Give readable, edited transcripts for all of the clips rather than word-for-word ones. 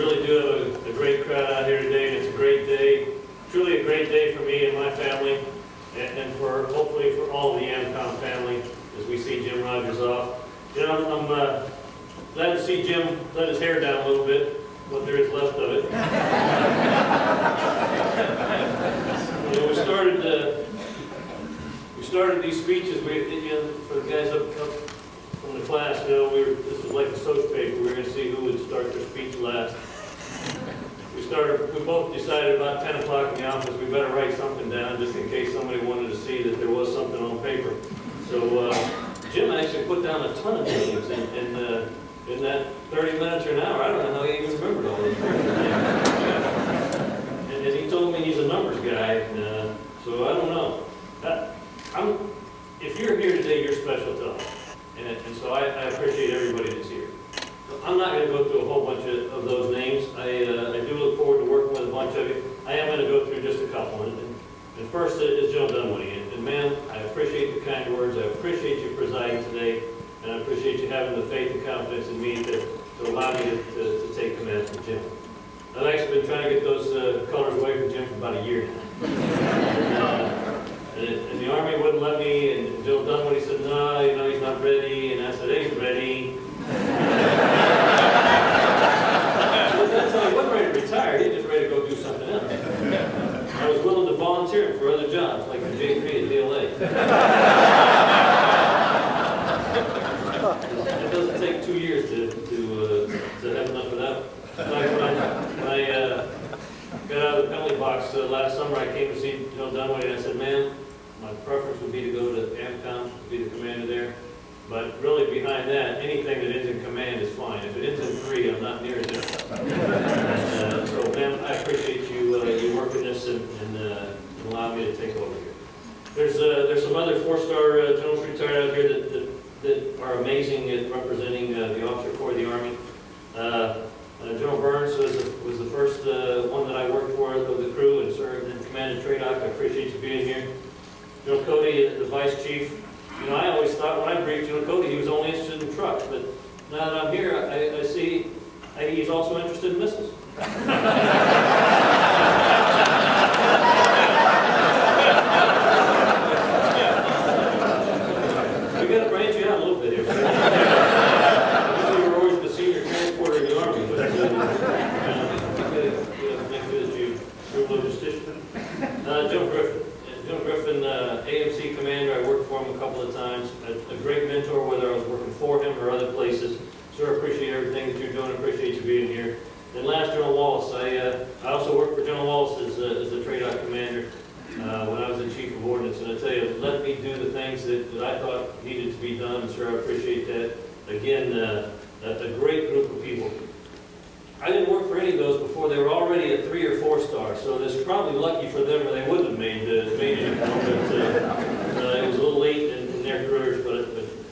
really do have a great crowd out here today, and it's a great day, truly a great day for me and my family, and for hopefully for all of the AMCOM family as we see Jim Rogers off. You know, I'm glad to see Jim let his hair down a little bit, what there is left of it. You know, we started these speeches. For the guys up from the class, you know, this was like a social paper. We were going to see who would start their speech last. We both decided about 10 o'clock in the office we better write something down just in case somebody wanted to see that there was something on paper. So Jim actually put down a ton of names in that 30 minutes or an hour. I don't know how he even remembered all those names. And he told me he's a numbers guy, so I don't know. If you're here today, you're special to us. And so I appreciate everybody that's here. I'm not going to go through a whole bunch of those names. I do look forward to working with a bunch of you. I am going to go through just a couple. And first is Joe Dunwoody. And ma'am, I appreciate the kind words. I appreciate you presiding today. And I appreciate you having the faith and confidence in me to allow me to take command from Jim. I've actually been trying to get those colors away from Jim for about a year now. And the Army wouldn't let me, and Joe Dunwoody said, no, you know, he's not ready. And I said, hey, he's ready. That's how he wasn't ready to retire. He was just ready to go do something else. I was willing to volunteer him for other jobs, like the J3 at DLA. It doesn't take 2 years to have enough of that. When I got out of the penalty box last summer, I came to see Joe Dunwoody, and I said, man, my preference would be to go to AMCOM, to be the commander there. But really behind that, anything that ends in command is fine. If it ends in 3, I'm not near as enough. So, ma'am, I appreciate you working this and allowing me to take over here. There's some other 4-star generals retired out here that are amazing at representing the officer corps of the Army. General Burns was the first one that I worked for with the crew and served in command of TRADOC. I appreciate you being here. General Cody, the vice chief. You know, I always thought when I briefed General Cody, he was only interested in trucks, but now that I'm here, I see he's also interested in missiles. We got to branch you out a little bit here. You were always the senior transporter in the Army, but you got to make sure that you're a logistician. Joe Griffin. Joe Griffin, AMC commander, I worked for him a couple of times. A great mentor, whether I was working for him or other places. Sir, I appreciate everything that you're doing. I appreciate you being here. And last, General Wallace. I also worked for General Wallace as the TRADOC commander when I was the chief of ordnance. And I tell you, let me do the things that I thought needed to be done. And sir, I appreciate that. Again, a great group of people. I didn't work for any of those before. They were already at 3 or 4 stars, so this is probably lucky for them, or they wouldn't have made it. It was a little late in their careers,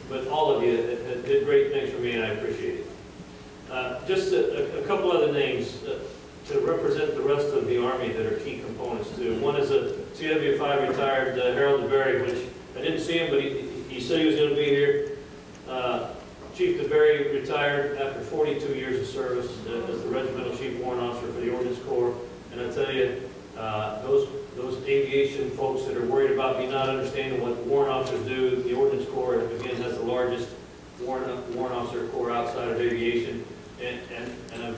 but all of you did great things for me, and I appreciate it. Just a couple other names to represent the rest of the Army that are key components too. One is a CW5 retired Harold DeBerry, which I didn't see him, but he said he was going to be here. Chief DeBerry retired after 42 years of service as the Regimental Chief Warrant Officer for the Ordnance Corps. And I tell you, those aviation folks that are worried about me not understanding what warrant officers do, the Ordnance Corps, again, has the largest warrant officer corps outside of aviation. And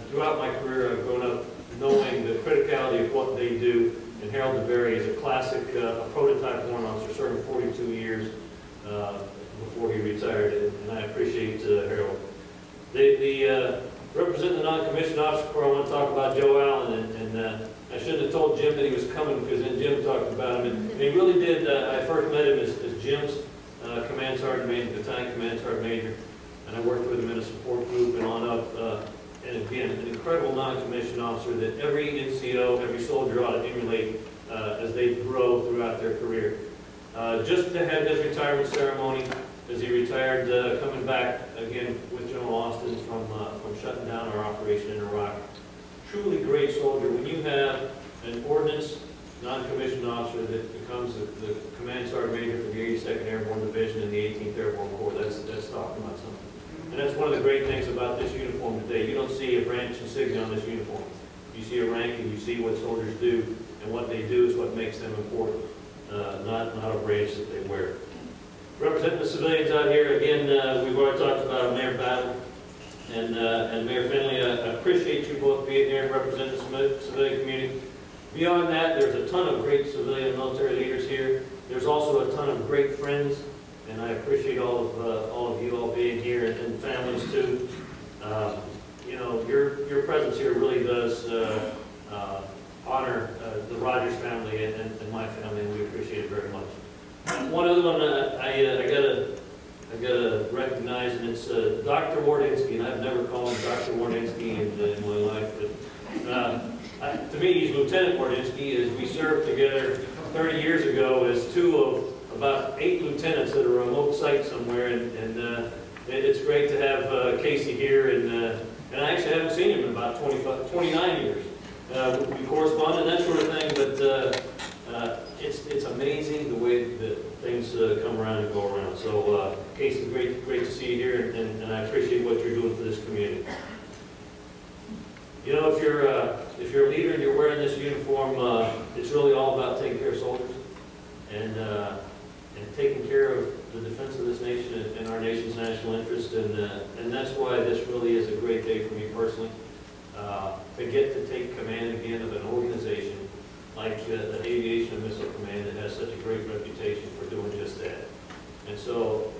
throughout my career, I've grown up knowing the criticality of what they do. And Harold DeBerry is a classic, a prototype warrant officer, serving 42 years. Before he retired, and I appreciate Harold. Representing the non-commissioned officer corps, I want to talk about Joe Allen, and I shouldn't have told Jim that he was coming because then Jim talked about him, and he really did. I first met him as Jim's command sergeant major, battalion command sergeant major, and I worked with him in a support group and on up. And again, an incredible non-commissioned officer that every NCO, every soldier ought to emulate as they grow throughout their career. Just ahead his retirement ceremony, as he retired, coming back again with General Austin from shutting down our operation in Iraq. Truly great soldier. When you have an ordnance non-commissioned officer that becomes the command sergeant major for the 82nd Airborne Division in the 18th Airborne Corps, that's talking about something. And that's one of the great things about this uniform today. You don't don't see a branch insignia on this uniform. You see a rank and you see what soldiers do, and what they do is what makes them important, not a branch that they wear. Representing the civilians out here, again, we've already talked about Mayor Battle and Mayor Finley. I appreciate you both being here and representing the civilian community. Beyond that, there's a ton of great civilian and military leaders here. There's also a ton of great friends, and I appreciate all of you all being here, and families too. You know, your presence here really does honor the Rogers family and my family, and we appreciate it very much. One other one I gotta recognize, and it's Dr. Wardinsky, and I've never called him Dr. Wardinsky in my life, but to me he's Lieutenant Wardinsky, as we served together 30 years ago as two of about 8 lieutenants at a remote site somewhere, and it's great to have Casey here, and I actually haven't seen him in about 29 years. We correspond and that sort of thing, but it's amazing the way that things come around and go around. So Casey, great to see you here, and I appreciate what you're doing for this community. You know, if you're a leader and you're wearing this uniform, it's really all about taking care of soldiers and taking care of the defense of this nation and our nation's national interest, and that's why this really is a great day for me personally, to get to take command again of an organization like the Aviation and Missile Command that has such a great reputation for doing just that. And so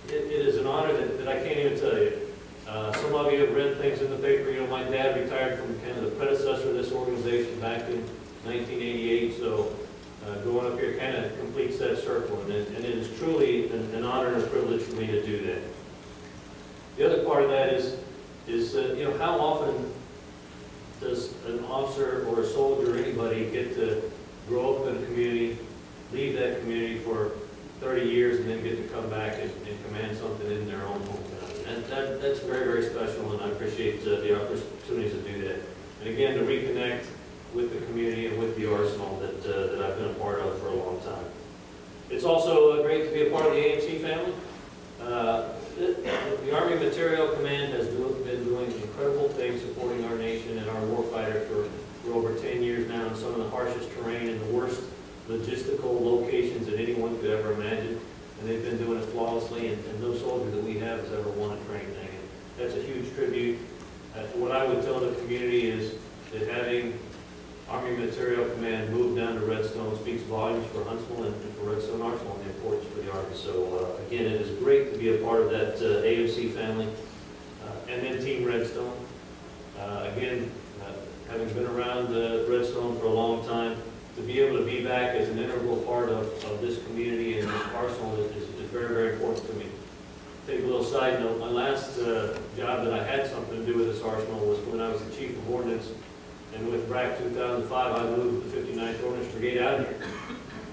it is an honor that I can't even tell you. Some of you have read things in the paper. You know, my dad retired from kind of the predecessor of this organization back in 1988, so going up here kind of completes that circle, and it is truly an honor and a privilege for me to do that. The other part of that is you know, how often does an officer or a soldier or anybody get to grow up in a community, leave that community for 30 years, and then get to come back and command something in their own hometown? And that's very, very special, and I appreciate the opportunities to do that. And again, to reconnect with the community and with the arsenal that I've been a part of for a long time. It's also great to be a part of the AMC family. The Army Material Command has been doing incredible things supporting our nation and our warfighter for over 10 years now, in some of the harshest terrain and the worst logistical locations that anyone could ever imagine. And they've been doing it flawlessly, and no soldier that we have has ever wanted for anything. And that's a huge tribute. What I would tell the community is that having Army Material Command move down to Redstone speaks volumes for Huntsville and for Redstone Arsenal and the importance for the Army. So again, it is great to be a part of that AMC family. And then Team Redstone. Again, having been around Redstone for a long time, to be able to be back as an integral part of this community and this arsenal is very, very important to me. Take a little side note, my last job that I had something to do with this arsenal was when I was the Chief of Ordnance. And with BRAC 2005, I moved the 59th Ordnance Brigade out of here.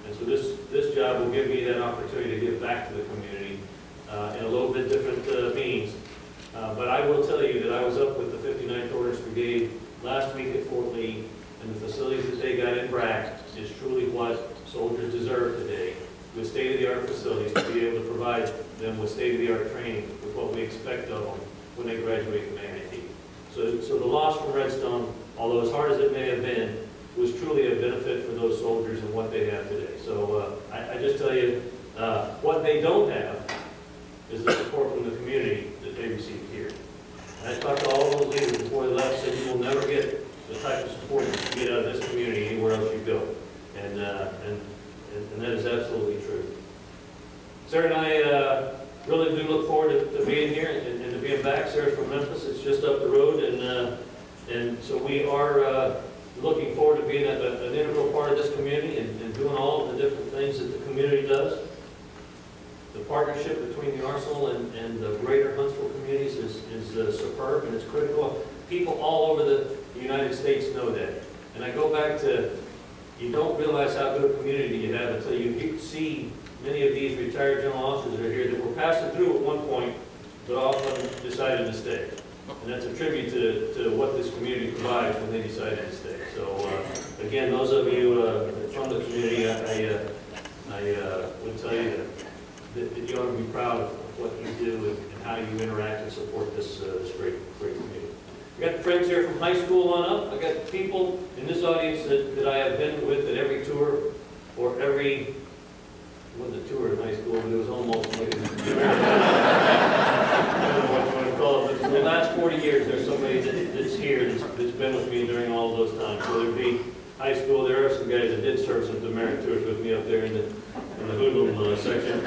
And so this job will give me that opportunity to give back to the community in a little bit different means. But I will tell you that I was up with the 59th Ordnance Brigade last week at Fort Lee, and the facilities that they got in BRAC is truly what soldiers deserve today, with state-of-the-art facilities, to be able to provide them with state-of-the-art training with what we expect of them when they graduate from AIT. So the loss from Redstone, although as hard as it may have been, was truly a benefit for those soldiers and what they have today. So I just tell you, what they don't have is the support from the community that they receive here. And I talked to all those leaders before they left, said you will never get the type of support that you get out of this community anywhere else you go. And that is absolutely true. Sarah and I really do look forward to being here and to being back. Sarah's from Memphis. It's just up the road, and so we are looking forward to being an integral part of this community and doing all of the different things that the community does. The partnership between the Arsenal and the greater Huntsville communities is superb, and it's critical. People all over the United States know that. And I go back to, you don't realize how good a community you have until you see many of these retired general officers that are here that were passing through at one point, but all of them decided to stay. And that's a tribute to what this community provides when they decided to stay. So again, those of you from the community, I would tell you that you ought to be proud of what you do and how you interact and support this great community. I got friends here from high school on up. I got people in this audience that I have been with at every tour, or every, it wasn't a tour in high school, but it was almost like a I don't know what you want to call it, but for the last 40 years, there's somebody that's here that's been with me during all those times. So there'd be high school, there are some guys that did serve some demerit tours with me up there in the hoodlum section.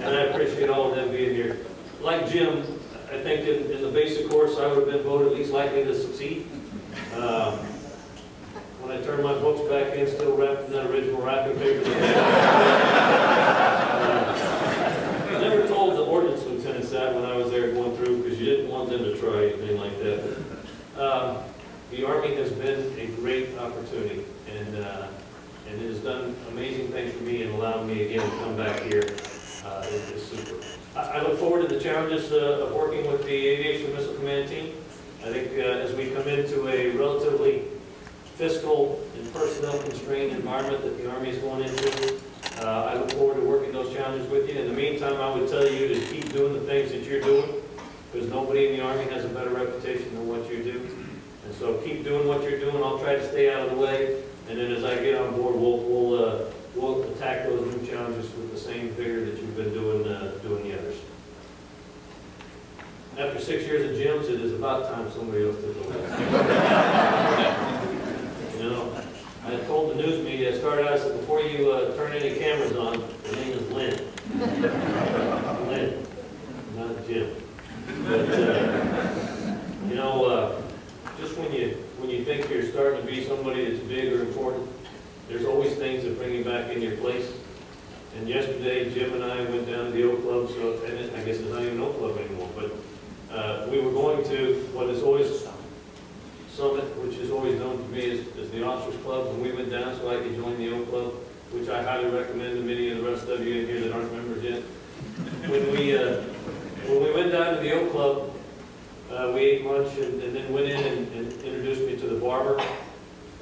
And I appreciate all of them being here. Like Jim, I think in the basic course, I would have been voted least likely to succeed. When I turned my books back in, still wrapped in that original wrapping paper. I never told the ordnance lieutenants that when I was there going through, because you didn't want them to try anything like that. The Army has been a great opportunity, and it has done amazing things for me and allowed me again to come back here. It's super. I look forward to the challenges of working with the Aviation Missile Command team. I think as we come into a relatively fiscal and personnel constrained environment that the Army is going into, I look forward to working those challenges with you. In the meantime, I would tell you to keep doing the things that you're doing, because nobody in the Army has a better reputation than what you do. And so keep doing what you're doing. I'll try to stay out of the way. And then as I get on board, we'll attack those new challenges with the same vigor that you've been doing the others. After 6 years at Jim's, it is about time somebody else took the list. You know, I told the news media, I started out, I said, before you turn any cameras on, the name is Lynn. Lynn, not Jim. But, you know, just when you think you're starting to be somebody that's big or important, there's always things that bring you back in your place. And yesterday, Jim and I went down to the Oak Club, and I guess it's not even an Oak Club anymore, but we were going to what is always Summit, which is always known to me as the Officers Club, and we went down so I could join the Oak Club, which I highly recommend to many of the rest of you in here that aren't members yet. When we went down to the Oak Club, we ate lunch and then went in and introduced me to the barber.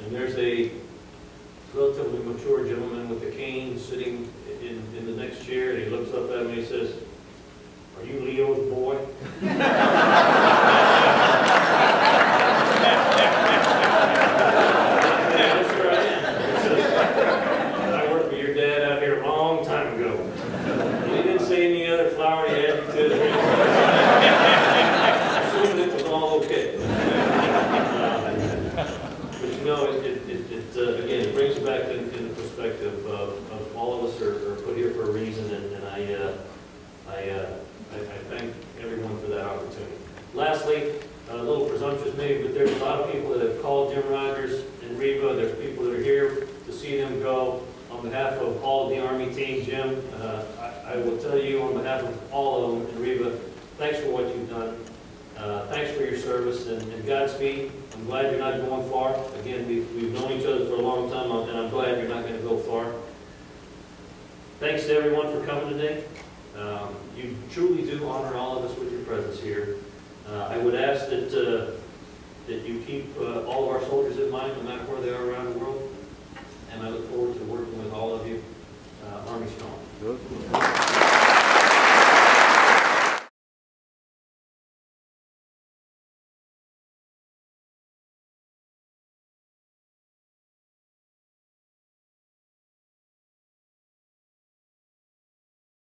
And there's a relatively mature gentleman with a cane sitting in the next chair, and he looks up at me and he says, "Are you Leo's boy?" Yes, sir, I am. He says, "I worked with your dad out here a long time ago." And he didn't say any other flowery adjectives. Assuming it was all okay. But you know, again, it brings back in the perspective of all of us are put here for a reason, and I thank everyone for that opportunity. Lastly, a little presumptuous maybe, but there's a lot of people that have called Jim Rogers and Reba. There's people that are here to see them go. On behalf of all of the Army team, Jim, I will tell you on behalf of all of them, and Reba, thanks for what you've done. Thanks for your service, and Godspeed. I'm glad you're not going far. Again, we've known each other for a long time, and I'm glad you're not going to go far. Thanks to everyone for coming today. You truly do honor all of us with your presence here. I would ask that you keep all of our soldiers in mind, no matter where they are around the world. And I look forward to working with all of you. Army strong. Good.